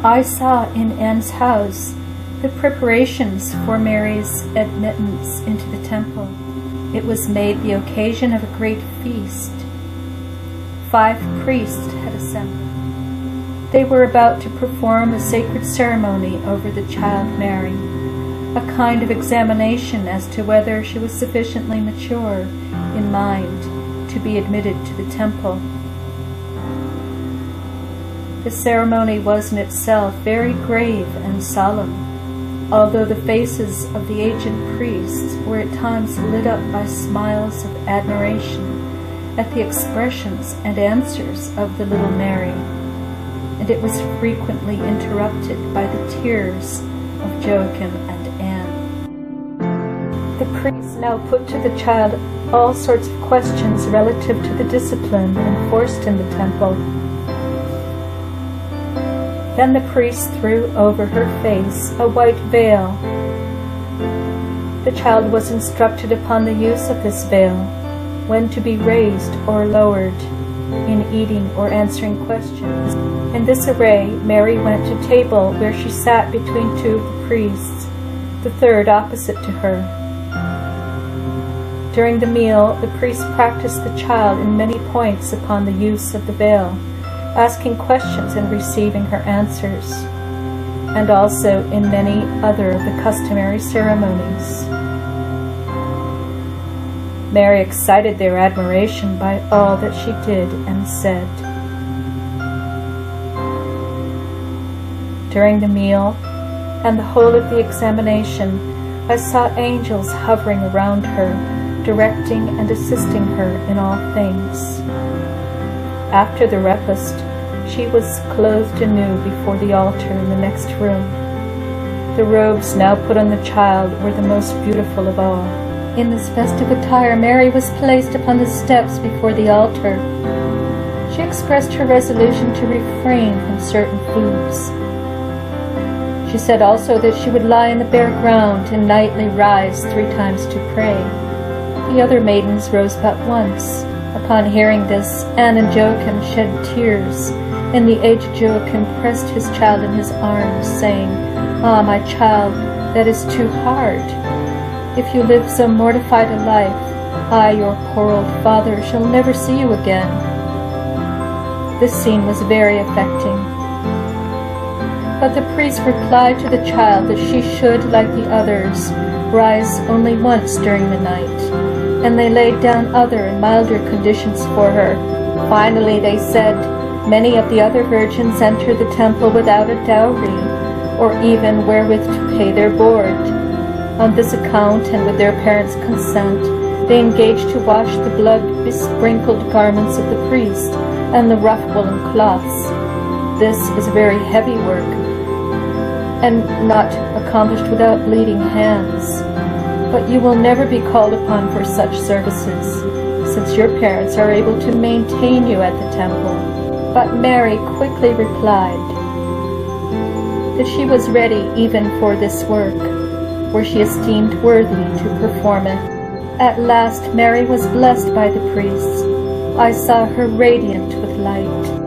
I saw in Anne's house the preparations for Mary's admittance into the temple. It was made the occasion of a great feast. 5 priests had assembled. They were about to perform a sacred ceremony over the child Mary, a kind of examination as to whether she was sufficiently mature in mind to be admitted to the temple. The ceremony was in itself very grave and solemn, although the faces of the aged priests were at times lit up by smiles of admiration at the expressions and answers of the little Mary, and it was frequently interrupted by the tears of Joachim and Anne. The priests now put to the child all sorts of questions relative to the discipline enforced in the temple. Then the priest threw over her face a white veil. The child was instructed upon the use of this veil, when to be raised or lowered, in eating or answering questions. In this array, Mary went to table where she sat between 2 of the priests, the third opposite to her. During the meal, the priest practiced the child in many points upon the use of the veil, asking questions and receiving her answers, and also in many other of the customary ceremonies. Mary excited their admiration by all that she did and said. During the meal and the whole of the examination, I saw angels hovering around her, directing and assisting her in all things. After the repast, she was clothed anew before the altar in the next room. The robes now put on the child were the most beautiful of all. In this festive attire, Mary was placed upon the steps before the altar. She expressed her resolution to refrain from certain foods. She said also that she would lie in the bare ground and nightly rise 3 times to pray. The other maidens rose but once. Upon hearing this, Anne and Joachim shed tears, and the aged Joachim pressed his child in his arms, saying, "Ah, my child, that is too hard. If you live so mortified a life, I, your poor old father, shall never see you again." This scene was very affecting. But the priest replied to the child that she should, like the others, rise only once during the night, and they laid down other and milder conditions for her. Finally, they said, many of the other virgins entered the temple without a dowry, or even wherewith to pay their board. On this account, and with their parents' consent, they engaged to wash the blood-besprinkled garments of the priest and the rough woolen cloths. This is very heavy work, and not accomplished without bleeding hands. But you will never be called upon for such services, since your parents are able to maintain you at the temple. But Mary quickly replied that she was ready even for this work, where she esteemed worthy to perform it. At last Mary was blessed by the priests. I saw her radiant with light.